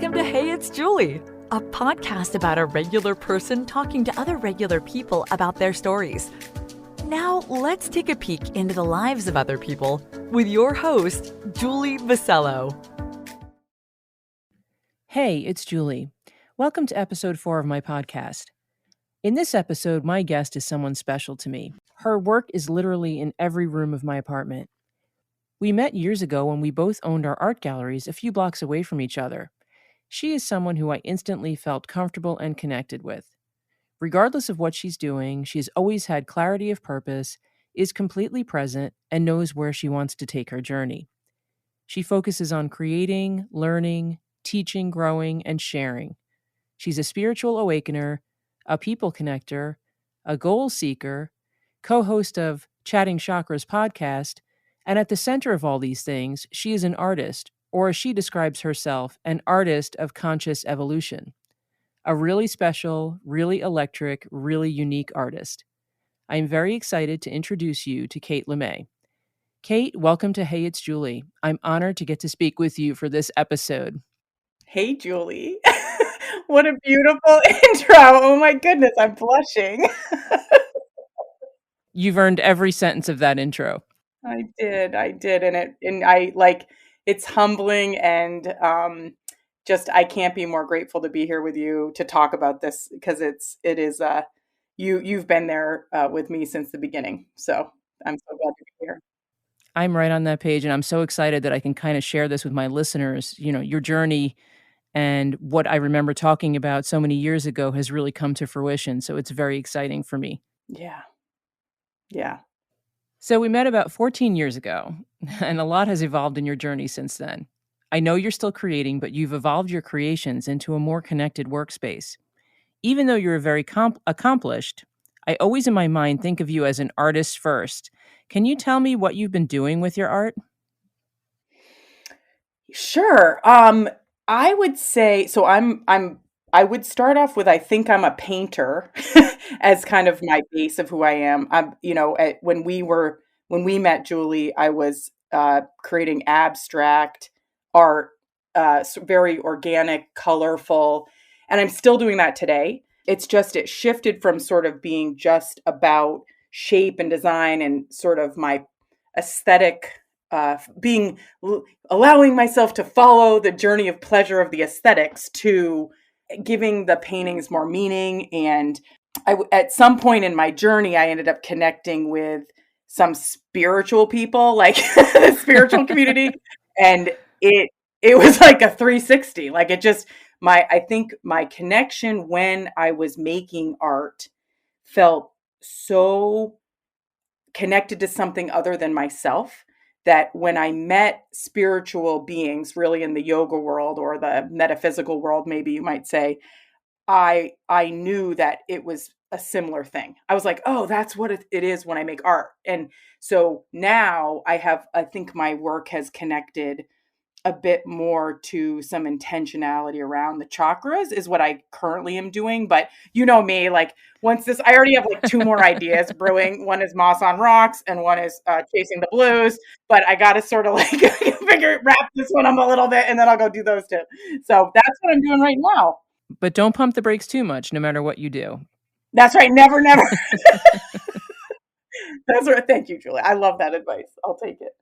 Welcome to Hey, It's Julie, a podcast about a regular person talking to other regular people about their stories. Now, let's take a peek into the lives of other people with your host, Julie Vasello. Hey, it's Julie. Welcome to episode 4 of my podcast. In this episode, my guest is someone special to me. Her work is literally in every room of my apartment. We met years ago when we both owned our art galleries a few blocks away from each other. She is someone who I instantly felt comfortable and connected with. Regardless of what she's doing, she's always had clarity of purpose, is completely present, and knows where she wants to take her journey. She focuses on creating, learning, teaching, growing, and sharing. She's a spiritual awakener, a people connector, a goal seeker, co-host of Chatting Chakras Podcast, and at the center of all these things, she is an artist, or as she describes herself, an artist of conscious evolution. A really special, really electric, really unique artist. I am very excited to introduce you to Kate Lemay. Kate, welcome to Hey, It's Julie. I'm honored to get to speak with you for this episode. Hey, Julie. What a beautiful intro. Oh my goodness, I'm blushing. You've earned every sentence of that intro. I did. It's humbling and just I can't be more grateful to be here with you to talk about this because you've been there with me since the beginning. So I'm so glad to be here. I'm right on that page, and I'm so excited that I can kind of share this with my listeners. You know, your journey and what I remember talking about so many years ago has really come to fruition. So it's very exciting for me. Yeah. So we met about 14 years ago, and a lot has evolved in your journey since then. I know you're still creating, but you've evolved your creations into a more connected workspace. Even though you're very accomplished, I always in my mind think of you as an artist first. Can you tell me what you've been doing with your art? Sure. I would say so. I would start off with I think I'm a painter as kind of my base of who I am. When we met, Julie, I was creating abstract art, very organic, colorful, and I'm still doing that today. It's just it shifted from sort of being just about shape and design and sort of my aesthetic, allowing myself to follow the journey of pleasure of the aesthetics to giving the paintings more meaning. And at some point in my journey, I ended up connecting with some spiritual people, like the spiritual community. And it was like a 360. Like I think my connection when I was making art felt so connected to something other than myself that when I met spiritual beings really in the yoga world or the metaphysical world, maybe you might say, I knew that it was a similar thing. I was like, oh, that's what it is when I make art. And so now I think my work has connected a bit more to some intentionality around the chakras is what I currently am doing. But you know me, like I already have like 2 more ideas brewing. One is Moss on Rocks and one is Chasing the Blues. But I got to sort of like wrap this one up a little bit and then I'll go do those 2. So that's what I'm doing right now. But don't pump the brakes too much, no matter what you do. That's right. Never. That's right. Thank you, Julie. I love that advice. I'll take it.